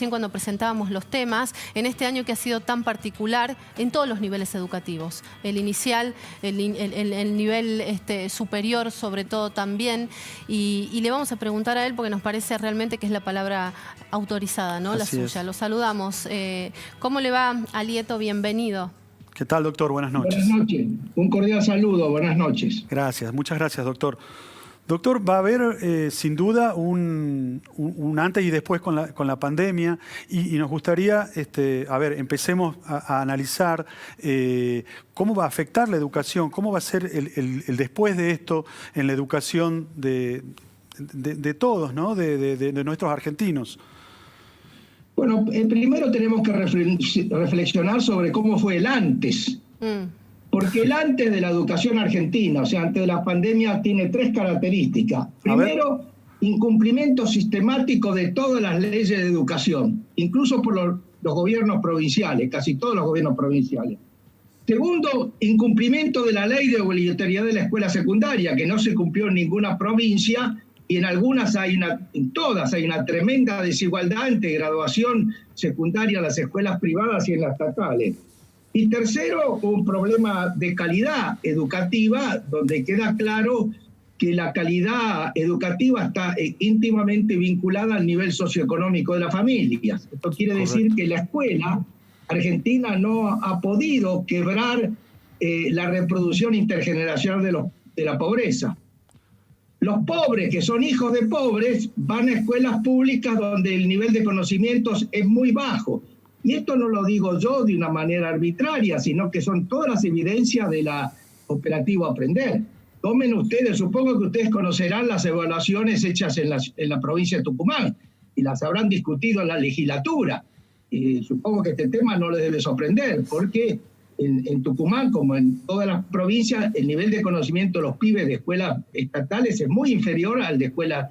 Cuando presentábamos los temas, en este año que ha sido tan particular en todos los niveles educativos, el inicial, el nivel superior sobre todo también, y le vamos a preguntar a él porque nos parece realmente que es la palabra autorizada, ¿no? La suya. Lo saludamos. ¿Cómo le va, Alieto? Bienvenido. ¿Qué tal, doctor? Buenas noches. Buenas noches. Un cordial saludo. Buenas noches. Gracias. Muchas gracias, doctor. Doctor, va a haber sin duda un antes y después con la pandemia y nos gustaría, empecemos a analizar cómo va a afectar la educación, cómo va a ser el después de esto en la educación de todos, ¿no? de nuestros argentinos. Bueno, primero tenemos que reflexionar sobre cómo fue el antes. Porque el antes de la educación argentina, o sea, antes de la pandemia, tiene tres características. Primero, incumplimiento sistemático de todas las leyes de educación, incluso por los gobiernos provinciales, casi todos los gobiernos provinciales. Segundo, incumplimiento de la ley de obligatoriedad de la escuela secundaria, que no se cumplió en ninguna provincia, y en algunas en todas hay una tremenda desigualdad entre graduación secundaria en las escuelas privadas y en las estatales. Y tercero, un problema de calidad educativa, donde queda claro que la calidad educativa está íntimamente vinculada al nivel socioeconómico de las familias. Esto quiere decir que la escuela argentina no ha podido quebrar la reproducción intergeneracional de la pobreza. Los pobres, que son hijos de pobres, van a escuelas públicas donde el nivel de conocimientos es muy bajo. Y esto no lo digo yo de una manera arbitraria, sino que son todas las evidencias de la Operativo Aprender. Tomen ustedes, supongo que ustedes conocerán las evaluaciones hechas en la provincia de Tucumán y las habrán discutido en la legislatura. Supongo que este tema no les debe sorprender, porque en Tucumán, como en todas las provincias, el nivel de conocimiento de los pibes de escuelas estatales es muy inferior al de escuelas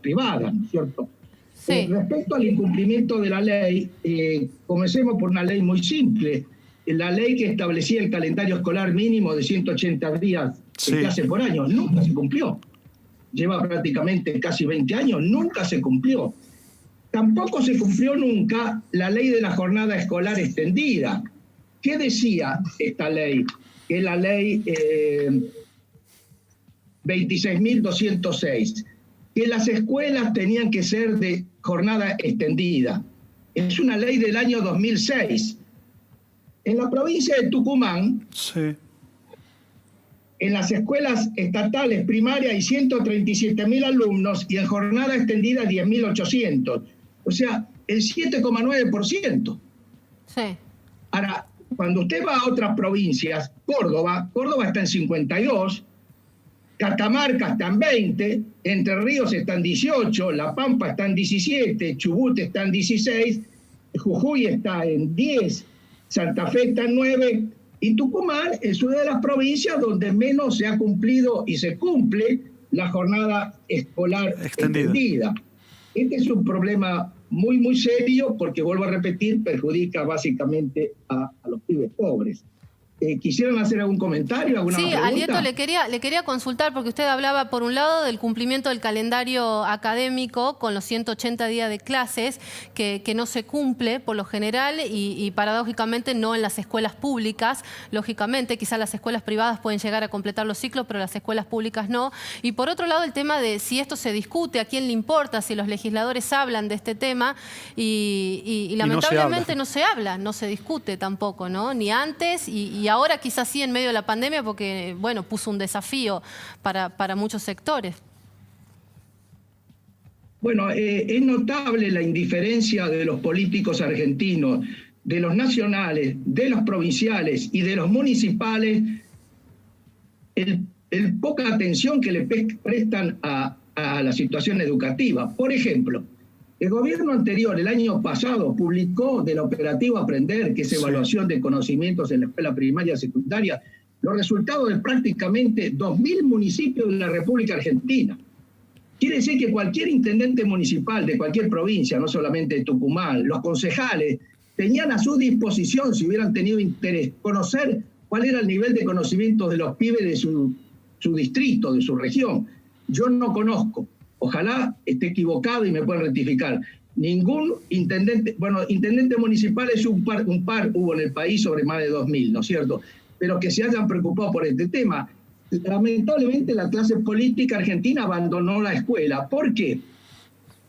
privadas, ¿no es cierto? Sí. Respecto al incumplimiento de la ley, comencemos por una ley muy simple. La ley que establecía el calendario escolar mínimo de 180 días de clase por año nunca se cumplió. Lleva prácticamente casi 20 años, nunca se cumplió. Tampoco se cumplió nunca la ley de la jornada escolar extendida. ¿Qué decía esta ley? Que es la ley 26.206. Que las escuelas tenían que ser de jornada extendida. Es una ley del año 2006. En la provincia de Tucumán, en las escuelas estatales primarias hay 137.000 alumnos y en jornada extendida 10.800. O sea, el 7,9%. Sí. Ahora, cuando usted va a otras provincias, Córdoba está en 52%, Catamarca está en 20, Entre Ríos está en 18, La Pampa está en 17, Chubut está en 16, Jujuy está en 10, Santa Fe está en 9, y Tucumán es una de las provincias donde menos se ha cumplido y se cumple la jornada escolar extendida. Este es un problema muy, muy serio porque, vuelvo a repetir, perjudica básicamente a los pibes pobres. ¿Quisieran hacer algún comentario, alguna pregunta? Sí, Alieto, le quería consultar, porque usted hablaba, por un lado, del cumplimiento del calendario académico con los 180 días de clases, que no se cumple por lo general y paradójicamente no en las escuelas públicas. Lógicamente, quizás las escuelas privadas pueden llegar a completar los ciclos, pero las escuelas públicas no. Y por otro lado, el tema de si esto se discute, a quién le importa, si los legisladores hablan de este tema y lamentablemente no se habla, no se discute tampoco, ¿no? Ni antes y ahora quizás sí en medio de la pandemia porque, bueno, puso un desafío para muchos sectores. Bueno, es notable la indiferencia de los políticos argentinos, de los nacionales, de los provinciales y de los municipales, el poca atención que le prestan a la situación educativa. Por ejemplo, el gobierno anterior, el año pasado, publicó del Operativo Aprender, que es evaluación de conocimientos en la escuela primaria y secundaria, los resultados de prácticamente 2.000 municipios de la República Argentina. Quiere decir que cualquier intendente municipal de cualquier provincia, no solamente de Tucumán, los concejales, tenían a su disposición, si hubieran tenido interés, conocer cuál era el nivel de conocimiento de los pibes de su distrito, de su región. Yo no conozco. Ojalá esté equivocado y me puedan rectificar. ningún intendente, bueno, intendentes municipales un par hubo en el país sobre más de 2.000, ¿no es cierto? Pero que se hayan preocupado por este tema. Lamentablemente la clase política argentina abandonó la escuela. ¿Por qué?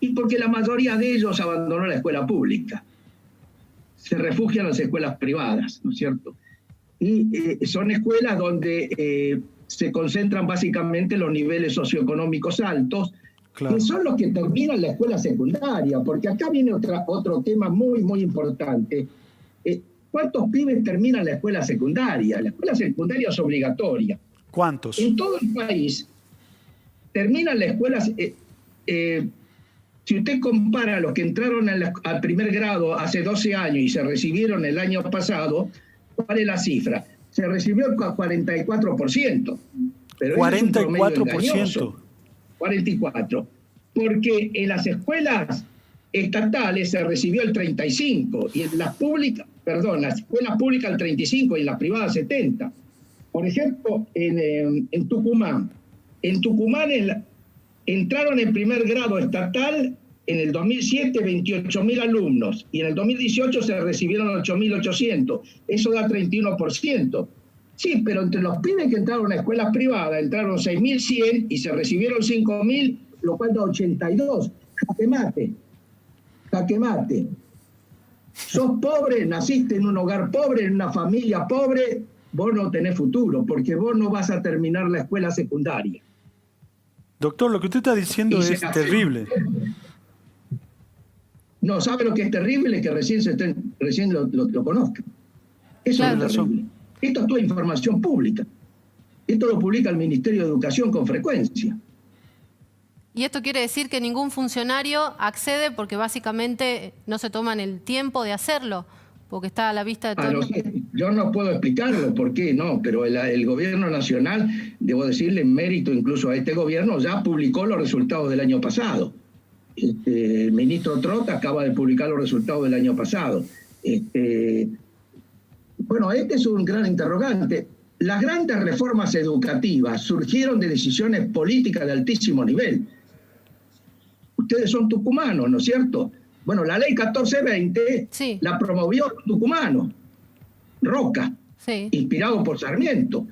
Y porque la mayoría de ellos abandonó la escuela pública. Se refugian en las escuelas privadas, ¿no es cierto? Y son escuelas donde se concentran básicamente los niveles socioeconómicos altos, claro, que son los que terminan la escuela secundaria, porque acá viene otro tema muy, muy importante. ¿Cuántos pibes terminan la escuela secundaria? La escuela secundaria es obligatoria. ¿Cuántos? En todo el país terminan la escuela... si usted compara los que entraron al primer grado hace 12 años y se recibieron el año pasado, ¿cuál es la cifra? Se recibió el 44%. Pero 44%. 44%. Porque en las escuelas estatales se recibió el 35%, y en las públicas, perdón, las escuelas públicas el 35% y en las privadas 70%. Por ejemplo, en Tucumán. En Tucumán entraron en primer grado estatal en el 2007 28.000 alumnos y en el 2018 se recibieron 8.800. Eso da 31%. Sí, pero entre los pibes que entraron a escuelas privadas entraron 6.100 y se recibieron 5.000, lo cual da 82. Jaque mate. Jaque mate. Sos pobre, naciste en un hogar pobre, en una familia pobre, vos no tenés futuro, porque vos no vas a terminar la escuela secundaria. Doctor, lo que usted está diciendo es terrible. No, ¿sabe lo que es terrible? Que recién lo conozcan. Eso es terrible. Esto es toda información pública. Esto lo publica el Ministerio de Educación con frecuencia. Y esto quiere decir que ningún funcionario accede porque básicamente no se toman el tiempo de hacerlo, porque está a la vista de todos. Yo no puedo explicarlo por qué, no, pero el gobierno nacional, debo decirle en mérito incluso a este gobierno, ya publicó los resultados del año pasado. El ministro Trota acaba de publicar los resultados del año pasado. Bueno, este es un gran interrogante. Las grandes reformas educativas surgieron de decisiones políticas de altísimo nivel. Ustedes son tucumanos, ¿no es cierto? Bueno, la ley 1420 sí, la promovió tucumano, Roca, sí, inspirado por Sarmiento.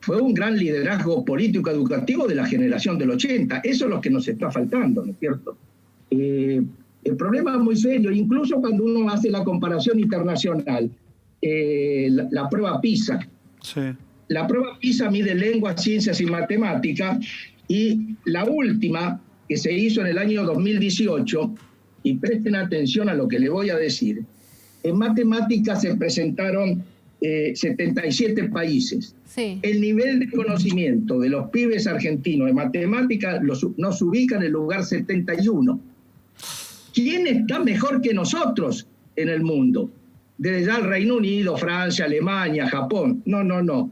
Fue un gran liderazgo político educativo de la generación del 80. Eso es lo que nos está faltando, ¿no es cierto? El problema es muy serio, incluso cuando uno hace la comparación internacional. La prueba PISA. Sí. La prueba PISA mide lengua, ciencias y matemáticas, y la última, que se hizo en el año 2018, y presten atención a lo que le voy a decir, en matemáticas se presentaron 77 países. Sí. El nivel de conocimiento de los pibes argentinos en matemáticas nos ubica en el lugar 71. ¿Quién está mejor que nosotros en el mundo? Desde ya el Reino Unido, Francia, Alemania, Japón. No.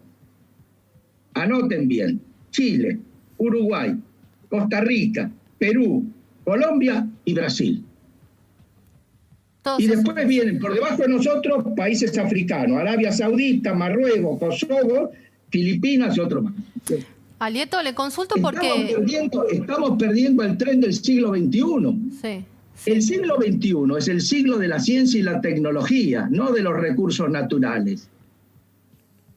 Anoten bien. Chile, Uruguay, Costa Rica, Perú, Colombia y Brasil. Y después vienen por debajo de nosotros países africanos, Arabia Saudita, Marruecos, Kosovo, Filipinas y otros más. Alieto, le consulto porque... Estamos perdiendo el tren del siglo XXI. Sí. El siglo XXI es el siglo de la ciencia y la tecnología, no de los recursos naturales.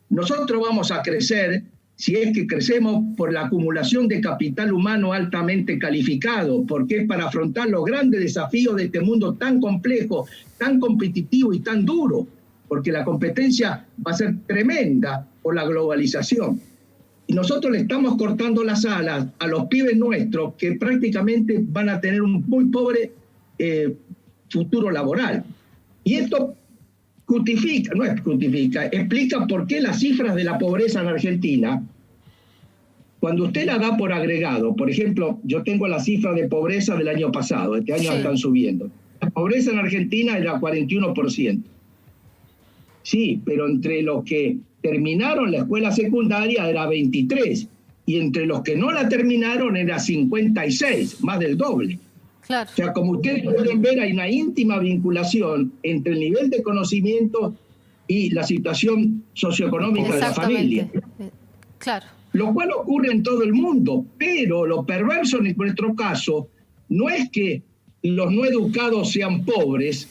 Nosotros vamos a crecer, si es que crecemos, por la acumulación de capital humano altamente calificado, porque es para afrontar los grandes desafíos de este mundo tan complejo, tan competitivo y tan duro, porque la competencia va a ser tremenda por la globalización. Y nosotros le estamos cortando las alas a los pibes nuestros que prácticamente van a tener un muy pobre futuro laboral. Y esto explica por qué las cifras de la pobreza en Argentina, cuando usted la da por agregado, por ejemplo, yo tengo la cifra de pobreza del año pasado, este año están subiendo. La pobreza en Argentina era 41%. Sí, pero entre los que terminaron la escuela secundaria era 23%, y entre los que no la terminaron era 56%, más del doble. Claro. O sea, como ustedes pueden ver, hay una íntima vinculación entre el nivel de conocimiento y la situación socioeconómica de la familia. Claro. Lo cual ocurre en todo el mundo, pero lo perverso en nuestro caso no es que los no educados sean pobres,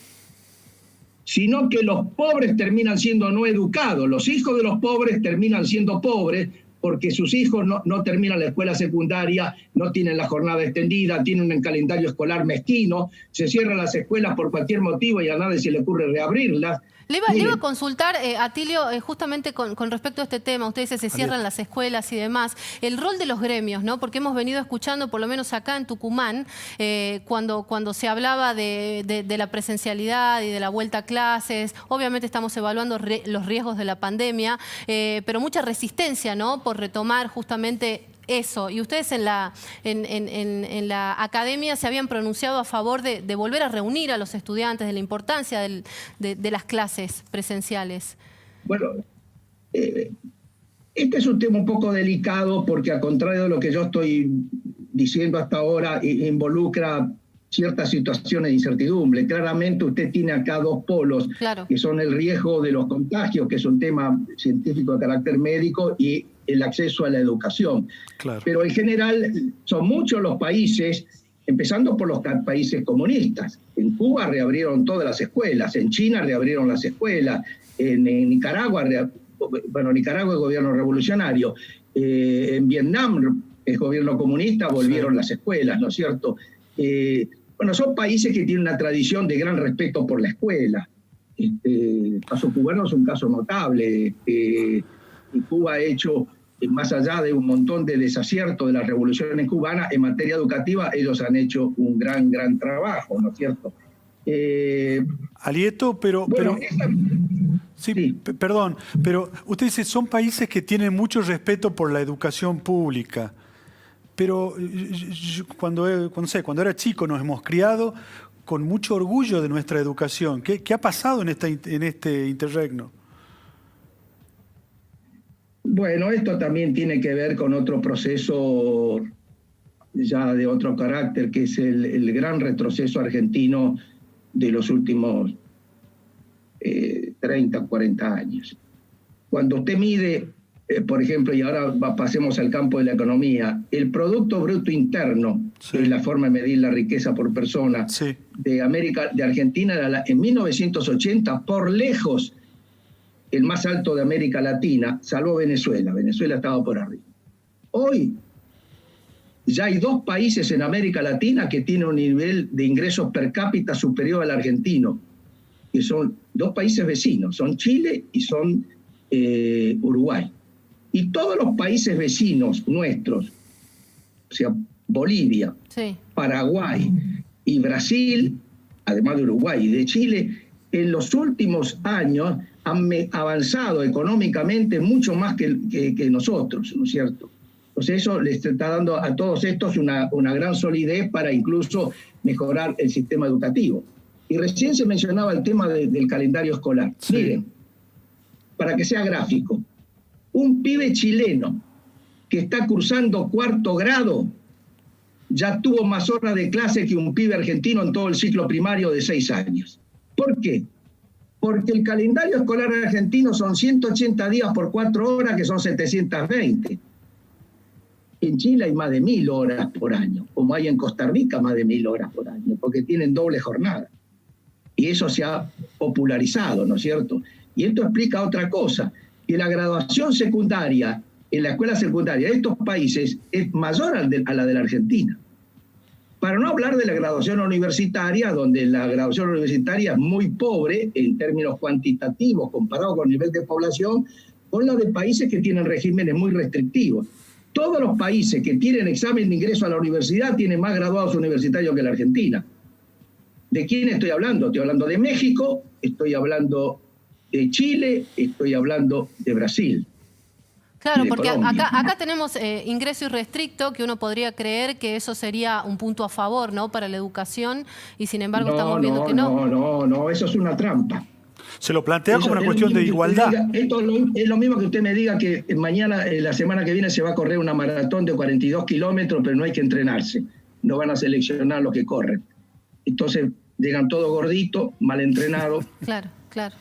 sino que los pobres terminan siendo no educados. Los hijos de los pobres terminan siendo pobres porque sus hijos no terminan la escuela secundaria, no tienen la jornada extendida, tienen un calendario escolar mezquino, se cierran las escuelas por cualquier motivo y a nadie se le ocurre reabrirlas. Le iba a consultar, Atilio, justamente con respecto a este tema. Usted dice se cierran las escuelas y demás. El rol de los gremios, ¿no? Porque hemos venido escuchando, por lo menos acá en Tucumán, cuando se hablaba de la presencialidad y de la vuelta a clases. Obviamente estamos evaluando los riesgos de la pandemia, pero mucha resistencia, ¿no? Por retomar justamente eso. Y ustedes en la academia se habían pronunciado a favor de volver a reunir a los estudiantes, de la importancia de las clases presenciales. Bueno, este es un tema un poco delicado porque, al contrario de lo que yo estoy diciendo hasta ahora, involucra ciertas situaciones de incertidumbre. Claramente usted tiene acá dos polos, claro, que son el riesgo de los contagios, que es un tema científico de carácter médico, y el acceso a la educación. Claro. Pero en general son muchos los países, empezando por los países comunistas. En Cuba reabrieron todas las escuelas, en China reabrieron las escuelas, en Nicaragua, Nicaragua es gobierno revolucionario, en Vietnam es gobierno comunista, volvieron las escuelas, ¿no es cierto? Son países que tienen una tradición de gran respeto por la escuela. El caso cubano es un caso notable. Cuba ha hecho, más allá de un montón de desaciertos de las revoluciones cubanas, en materia educativa ellos han hecho un gran trabajo, ¿no es cierto? Alieto, sí, perdón, pero usted dice, son países que tienen mucho respeto por la educación pública, pero cuando era chico nos hemos criado con mucho orgullo de nuestra educación. ¿Qué ha pasado en este interregno? Bueno, esto también tiene que ver con otro proceso ya de otro carácter, que es el gran retroceso argentino de los últimos 30, 40 años. Cuando usted mide, por ejemplo, y ahora pasemos al campo de la economía, el Producto Bruto Interno, sí, que es la forma de medir la riqueza por persona, sí, de Argentina era en 1980 por lejos el más alto de América Latina, salvo Venezuela. Venezuela estaba por arriba. Hoy ya hay dos países en América Latina que tienen un nivel de ingresos per cápita superior al argentino, que son dos países vecinos, son Chile y son Uruguay. Y todos los países vecinos nuestros, o sea, Bolivia, sí, Paraguay y Brasil, además de Uruguay y de Chile, en los últimos años han avanzado económicamente mucho más que nosotros, ¿no es cierto? Entonces eso les está dando a todos estos una gran solidez para incluso mejorar el sistema educativo. Y recién se mencionaba el tema del calendario escolar. Sí. Miren, para que sea gráfico, un pibe chileno que está cursando 4º grado ya tuvo más horas de clase que un pibe argentino en todo el ciclo primario de 6 años. ¿Por qué? Porque el calendario escolar argentino son 180 días por 4 horas, que son 720. En Chile hay más de 1000 horas por año, como hay en Costa Rica más de 1000 horas por año, porque tienen doble jornada. Y eso se ha popularizado, ¿no es cierto? Y esto explica otra cosa, que la graduación secundaria en la escuela secundaria de estos países es mayor a la de la Argentina. Para no hablar de la graduación universitaria, donde la graduación universitaria es muy pobre en términos cuantitativos comparado con el nivel de población, con la de países que tienen regímenes muy restrictivos. Todos los países que tienen examen de ingreso a la universidad tienen más graduados universitarios que la Argentina. ¿De quién estoy hablando? Estoy hablando de México, estoy hablando de Chile, estoy hablando de Brasil. Claro, porque acá tenemos ingreso irrestricto, que uno podría creer que eso sería un punto a favor, ¿no?, para la educación, y sin embargo estamos viendo que no. No, eso es una trampa. Se lo plantea como una cuestión de igualdad. Esto es lo mismo que usted me diga que mañana, la semana que viene, se va a correr una maratón de 42 kilómetros, pero no hay que entrenarse. No van a seleccionar los que corren. Entonces llegan todos gorditos, mal entrenados. Claro.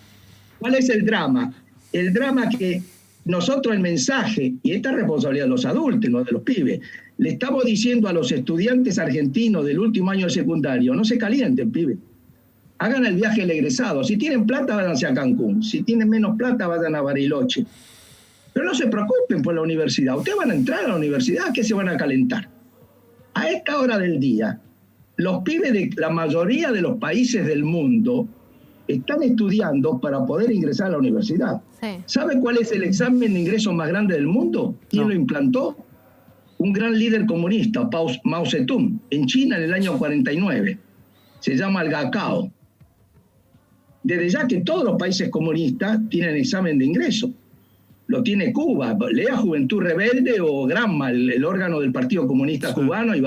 ¿Cuál es el drama? El drama que nosotros el mensaje, y esta es responsabilidad de los adultos, no de los pibes, le estamos diciendo a los estudiantes argentinos del último año de secundario, no se calienten, pibes. Hagan el viaje del egresado. Si tienen plata, váyanse a Cancún. Si tienen menos plata, vayan a Bariloche. Pero no se preocupen por la universidad. Ustedes van a entrar a la universidad, ¿qué se van a calentar? A esta hora del día, los pibes de la mayoría de los países del mundo están estudiando para poder ingresar a la universidad. Sí. ¿Sabe cuál es el examen de ingreso más grande del mundo? ¿Quién lo implantó? Un gran líder comunista, Mao Zedong, en China en el año 49. Se llama el Gakao. Desde ya que todos los países comunistas tienen examen de ingreso. Lo tiene Cuba. Lea Juventud Rebelde o Granma, el órgano del Partido Comunista Cubano, y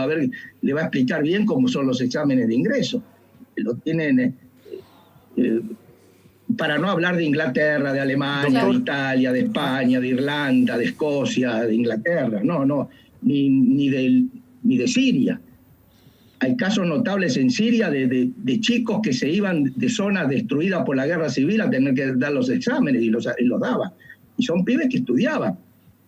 le va a explicar bien cómo son los exámenes de ingreso. Lo tienen, para no hablar de Inglaterra, de Alemania, de Italia, de España, de Irlanda, de Escocia, de Inglaterra, ni de Siria. Hay casos notables en Siria de chicos que se iban de zonas destruidas por la guerra civil a tener que dar los exámenes y los daban. Y son pibes que estudiaban.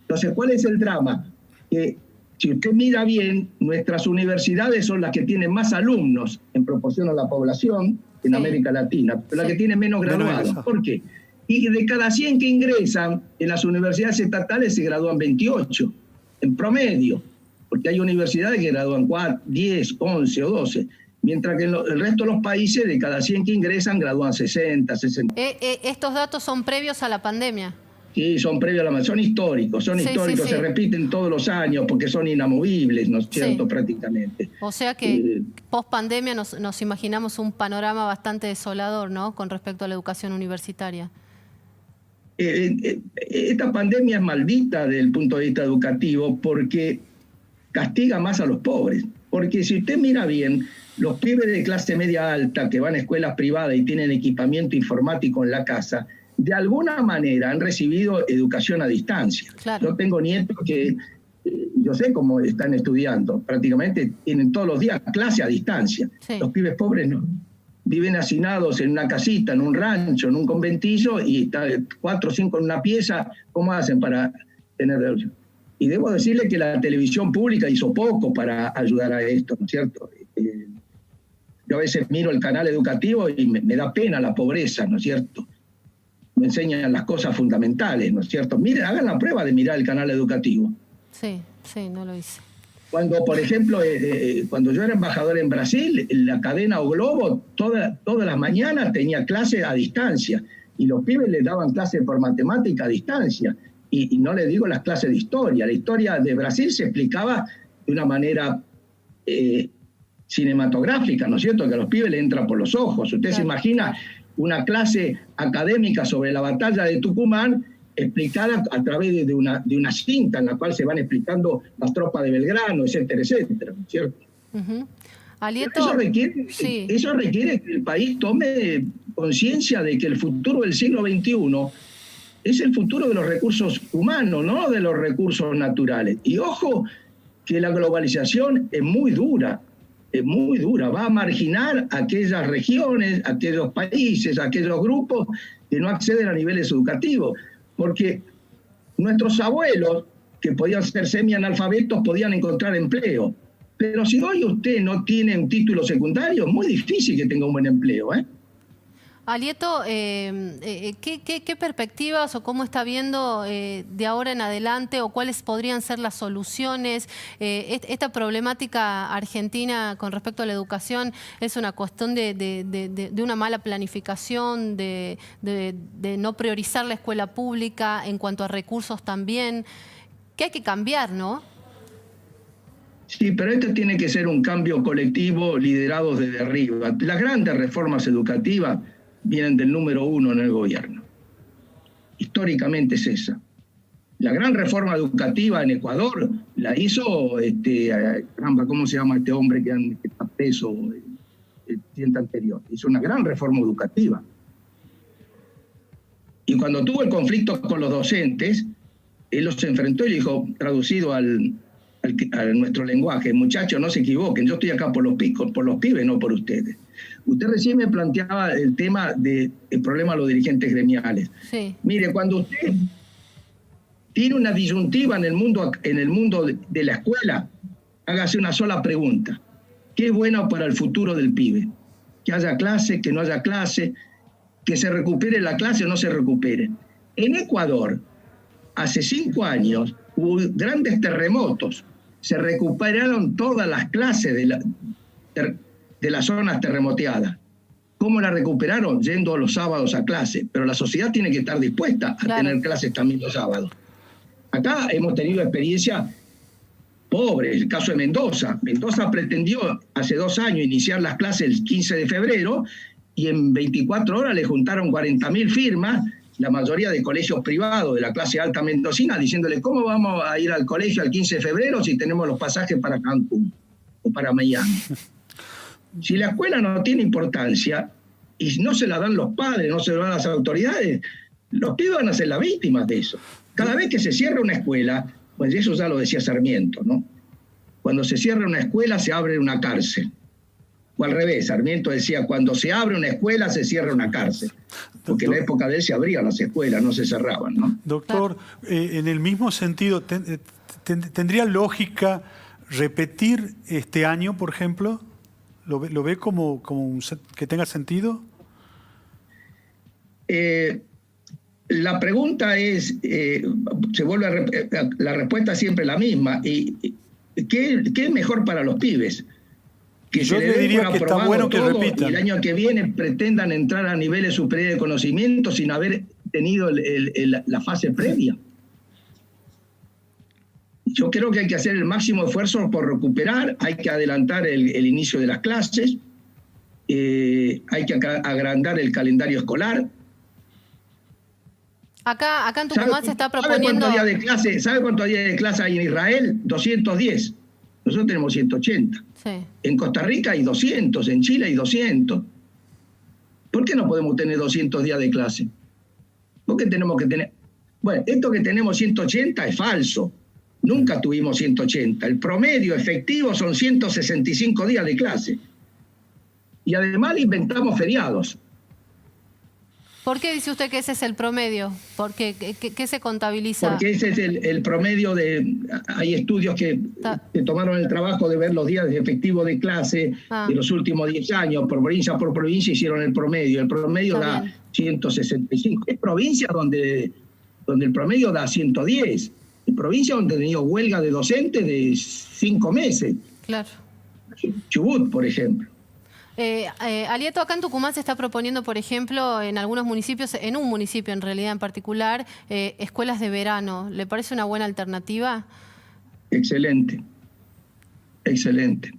Entonces, ¿cuál es el drama? Que si usted mira bien, nuestras universidades son las que tienen más alumnos en proporción a la población en América Latina, pero las que tienen menos graduados. ¿Por qué? Y de cada 100 que ingresan, en las universidades estatales se gradúan 28, en promedio. Porque hay universidades que gradúan 4, 10, 11 o 12, mientras que en el resto de los países, de cada 100 que ingresan, gradúan 60, 60. ¿Estos datos son previos a la pandemia? Sí, son previos a la son históricos, se repiten todos los años porque son inamovibles, ¿no es cierto?, prácticamente. O sea que post pandemia nos imaginamos un panorama bastante desolador, ¿no?, con respecto a la educación universitaria. Esta pandemia es maldita desde el punto de vista educativo porque castiga más a los pobres. Porque si usted mira bien, los pibes de clase media alta que van a escuelas privadas y tienen equipamiento informático en la casa, de alguna manera han recibido educación a distancia. Claro. Yo tengo nietos que yo sé cómo están estudiando, prácticamente tienen todos los días clase a distancia. Sí. Los pibes pobres no. Viven hacinados en una casita, en un rancho, en un conventillo, y están 4 o 5 en una pieza. ¿Cómo hacen para tener educación? Y debo decirle que la televisión pública hizo poco para ayudar a esto, ¿no es cierto? Yo a veces miro el canal educativo y me da pena la pobreza, ¿no es cierto? Me enseñan las cosas fundamentales, ¿no es cierto? Miren, hagan la prueba de mirar el canal educativo. Sí, no lo hice. Cuando, por ejemplo, cuando yo era embajador en Brasil, la cadena O Globo, todas las mañanas tenía clases a distancia, y los pibes les daban clases por matemática a distancia. Y no les digo las clases de historia. La historia de Brasil se explicaba de una manera cinematográfica, ¿no es cierto? Que a los pibes les entra por los ojos. Usted se imagina una clase académica sobre la batalla de Tucumán explicada a través de una cinta en la cual se van explicando las tropas de Belgrano, etcétera, etcétera, ¿no es cierto? Alieto, eso requiere que el país tome conciencia de que el futuro del siglo XXI es el futuro de los recursos humanos, no de los recursos naturales. Y ojo, que la globalización es muy dura, va a marginar a aquellas regiones, a aquellos países, a aquellos grupos que no acceden a niveles educativos. Porque nuestros abuelos, que podían ser semianalfabetos, podían encontrar empleo. Pero si hoy usted no tiene un título secundario, es muy difícil que tenga un buen empleo, ¿eh? Alieto, ¿qué perspectivas o cómo está viendo de ahora en adelante, o cuáles podrían ser las soluciones? Esta problemática argentina con respecto a la educación es una cuestión de una mala planificación, de no priorizar la escuela pública en cuanto a recursos también, que hay que cambiar, ¿no? Sí, pero esto tiene que ser un cambio colectivo liderado desde arriba. Las grandes reformas educativas vienen del número 1 en el gobierno. Históricamente es esa. La gran reforma educativa en Ecuador la hizo, ¿cómo se llama este hombre que está preso el presidente anterior? Hizo una gran reforma educativa. Y cuando tuvo el conflicto con los docentes, él los enfrentó y le dijo, traducido a nuestro lenguaje, muchachos, no se equivoquen, yo estoy acá por los pibes, no por ustedes. Usted recién me planteaba el tema del problema de los dirigentes gremiales. Sí. Mire, cuando tiene una disyuntiva en el mundo de la escuela, hágase una sola pregunta. ¿Qué es bueno para el futuro del pibe? Que haya clase, que no haya clase, que se recupere la clase o no se recupere. En Ecuador, hace 5 años, hubo grandes terremotos. Se recuperaron todas las clases de las zonas terremoteadas. ¿Cómo la recuperaron? Yendo los sábados a clase. Pero la sociedad tiene que estar dispuesta a tener clases también los sábados. Acá hemos tenido experiencia pobre, el caso de Mendoza. Mendoza pretendió hace 2 años iniciar las clases el 15 de febrero y en 24 horas le juntaron 40.000 firmas, la mayoría de colegios privados de la clase alta mendocina, diciéndole cómo vamos a ir al colegio el 15 de febrero si tenemos los pasajes para Cancún o para Miami. Si la escuela no tiene importancia y no se la dan los padres, no se la dan las autoridades, los pibes van a ser las víctimas de eso. Cada vez que se cierra una escuela, pues eso ya lo decía Sarmiento, ¿no? Cuando se cierra una escuela se abre una cárcel. O al revés, Sarmiento decía, cuando se abre una escuela se cierra una cárcel. Porque en la época de él se abrían las escuelas, no se cerraban, ¿no? Doctor, en el mismo sentido, ¿tendría lógica repetir este año, por ejemplo? ¿Lo ve como que tenga sentido? La pregunta es, se vuelve la respuesta es siempre la misma. ¿Y qué es mejor para los pibes? Que yo le diría que está bueno que repitan. Y el año que viene pretendan entrar a niveles superiores de conocimiento sin haber tenido la fase previa. Yo creo que hay que hacer el máximo esfuerzo por recuperar, hay que adelantar el inicio de las clases, hay que agrandar el calendario escolar. Acá en Tucumán se está proponiendo... ¿Sabe cuántos días de clase hay en Israel? 210. Nosotros tenemos 180. Sí. En Costa Rica hay 200, en Chile hay 200. ¿Por qué no podemos tener 200 días de clase? ¿Por qué tenemos que tener...? Bueno, esto que tenemos 180 es falso. Nunca tuvimos 180. El promedio efectivo son 165 días de clase. Y además inventamos feriados. ¿Por qué dice usted que ese es el promedio? ¿Por qué? ¿Qué se contabiliza? Porque ese es el promedio de... Hay estudios que tomaron el trabajo de ver los días efectivos de clase de los últimos 10 años, por provincia hicieron el promedio. El promedio da 165. Hay provincias donde el promedio da 110. Hay provincias donde han tenido huelga de docentes de 5 meses. Claro. Chubut, por ejemplo. Alieto, acá en Tucumán se está proponiendo, por ejemplo, en algunos municipios, en un municipio en realidad en particular, escuelas de verano. ¿Le parece una buena alternativa? Excelente. Excelente.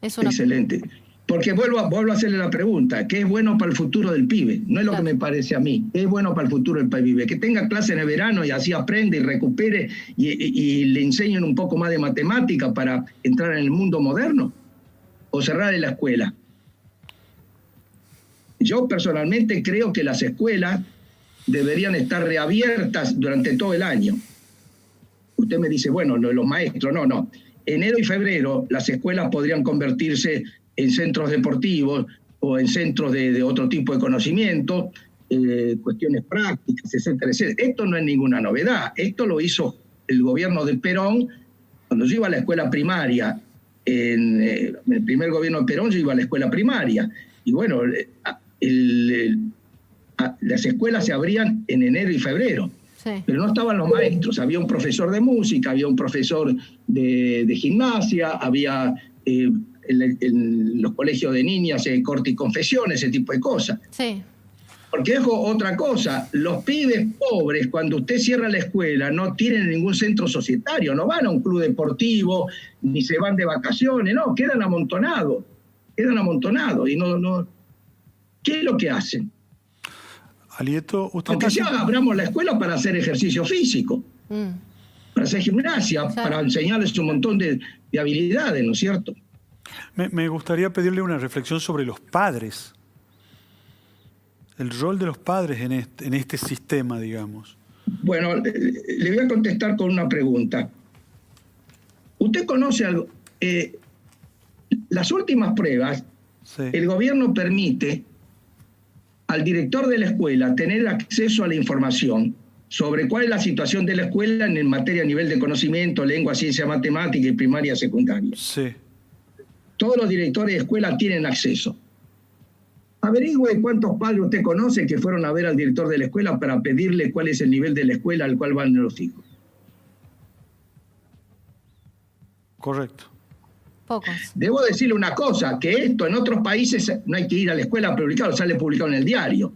Excelente. Porque vuelvo a hacerle la pregunta, ¿qué es bueno para el futuro del pibe? No es lo que me parece a mí, ¿qué es bueno para el futuro del pibe? Que tenga clase en el verano y así aprende y recupere y le enseñen un poco más de matemática para entrar en el mundo moderno. O cerrar en la escuela. Yo personalmente creo que las escuelas deberían estar reabiertas durante todo el año. Usted me dice, bueno, los maestros, no. Enero y febrero las escuelas podrían convertirse en centros deportivos o en centros de otro tipo de conocimiento, cuestiones prácticas, etcétera, etcétera. Esto no es ninguna novedad. Esto lo hizo el gobierno de Perón cuando yo iba a la escuela primaria. En el primer gobierno de Perón yo iba a la escuela primaria y bueno, las escuelas se abrían en enero y febrero, pero no estaban los maestros, había un profesor de música, había un profesor de gimnasia, había en los colegios de niñas corte y confesión, ese tipo de cosas. Sí. Porque es otra cosa, los pibes pobres, cuando usted cierra la escuela, no tienen ningún centro societario, no van a un club deportivo, ni se van de vacaciones, no, quedan amontonados, y no. ¿Qué es lo que hacen? Alieto, usted aunque ya abramos la escuela para hacer ejercicio físico, para hacer gimnasia, para enseñarles un montón de habilidades, ¿no es cierto? Me gustaría pedirle una reflexión sobre los padres. El rol de los padres en este sistema, digamos. Bueno, le voy a contestar con una pregunta. ¿Usted conoce algo? Las últimas pruebas, el gobierno permite al director de la escuela tener acceso a la información sobre cuál es la situación de la escuela en materia a nivel de conocimiento, lengua, ciencia, matemática y primaria, secundaria. Sí. Todos los directores de escuela tienen acceso. Averigüe cuántos padres usted conoce que fueron a ver al director de la escuela para pedirle cuál es el nivel de la escuela al cual van los hijos. Correcto. Pocos. Debo decirle una cosa, que esto en otros países no hay que ir a la escuela a publicarlo, sale publicado en el diario.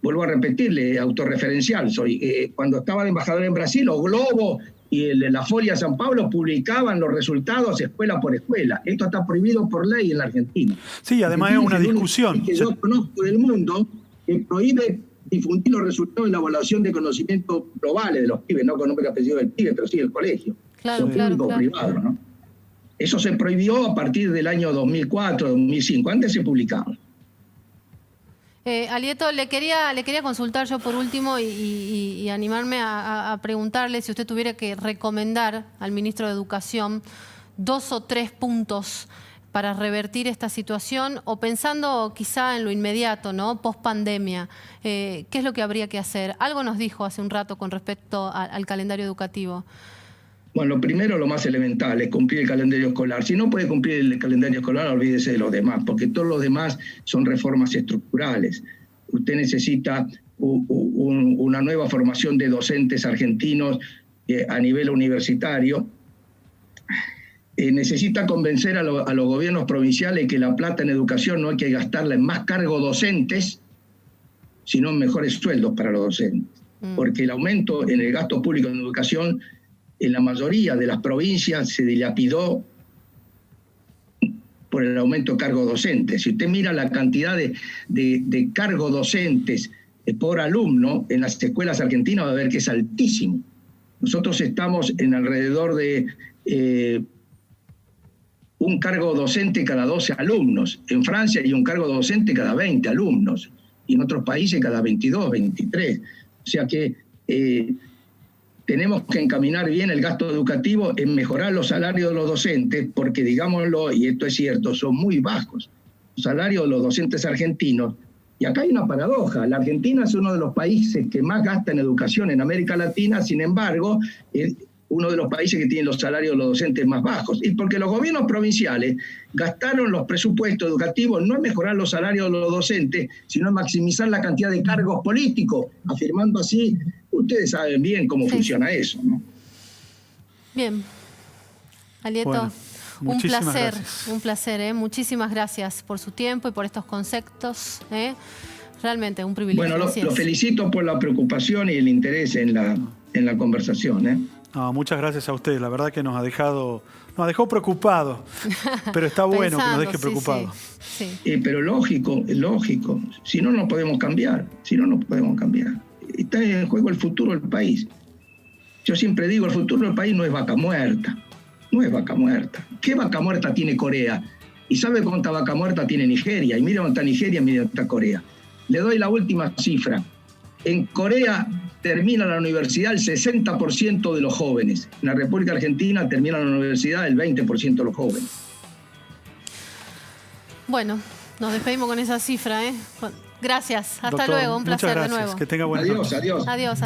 Vuelvo a repetirle, autorreferencial soy. Cuando estaba de embajador en Brasil, o Globo y la Folia San Pablo publicaban los resultados escuela por escuela. Esto está prohibido por ley en la Argentina. Sí, además es una discusión. Que yo conozco del mundo que prohíbe difundir los resultados de la evaluación de conocimientos globales de los pibes, no con nombre y apellido del pibe, pero sí del colegio. Claro, público o privado, ¿no? Eso se prohibió a partir del año 2004, 2005. Antes se publicaba. Alieto, le quería consultar yo por último y animarme a preguntarle si usted tuviera que recomendar al ministro de Educación 2 o 3 puntos para revertir esta situación, o pensando quizá en lo inmediato, ¿no? Post pandemia, ¿qué es lo que habría que hacer? Algo nos dijo hace un rato con respecto al calendario educativo. Bueno, lo primero, lo más elemental, es cumplir el calendario escolar. Si no puede cumplir el calendario escolar, olvídese de los demás, porque todos los demás son reformas estructurales. Usted necesita una nueva formación de docentes argentinos a nivel universitario. Necesita convencer a los gobiernos provinciales que la plata en educación no hay que gastarla en más cargos docentes, sino en mejores sueldos para los docentes. Porque el aumento en el gasto público en educación en la mayoría de las provincias se dilapidó por el aumento de cargos docentes. Si usted mira la cantidad de cargos docentes por alumno en las escuelas argentinas, va a ver que es altísimo. Nosotros estamos en alrededor de un cargo docente cada 12 alumnos. En Francia hay un cargo docente cada 20 alumnos. Y en otros países cada 22, 23. O sea que tenemos que encaminar bien el gasto educativo en mejorar los salarios de los docentes, porque, digámoslo, y esto es cierto, son muy bajos los salarios de los docentes argentinos. Y acá hay una paradoja. La Argentina es uno de los países que más gasta en educación en América Latina, sin embargo, es uno de los países que tiene los salarios de los docentes más bajos. Y porque los gobiernos provinciales gastaron los presupuestos educativos no en mejorar los salarios de los docentes, sino en maximizar la cantidad de cargos políticos, afirmando así. Ustedes saben bien cómo funciona eso, ¿no? Bien. Alieto, Bueno, un placer, ¿eh? Muchísimas gracias por su tiempo y por estos conceptos, ¿eh? Realmente un privilegio. Bueno, lo felicito por la preocupación y el interés en la conversación, ¿eh? No, muchas gracias a usted. La verdad que nos dejó preocupados, pero está bueno que nos deje preocupados. Sí. Pero lógico. Si no, no podemos cambiar. Está en juego el futuro del país. Yo siempre digo, el futuro del país no es vaca muerta. ¿Qué vaca muerta tiene Corea? ¿Y sabe cuánta vaca muerta tiene Nigeria? Y mira dónde está Nigeria, mira dónde está Corea. Le doy la última cifra. En Corea termina la universidad el 60% de los jóvenes. En la República Argentina termina la universidad el 20% de los jóvenes. Bueno, nos despedimos con esa cifra, ¿eh? Gracias. Hasta Doctor, luego. Un placer muchas gracias. de nuevo. Que tenga buenas noches. Adiós. Adiós.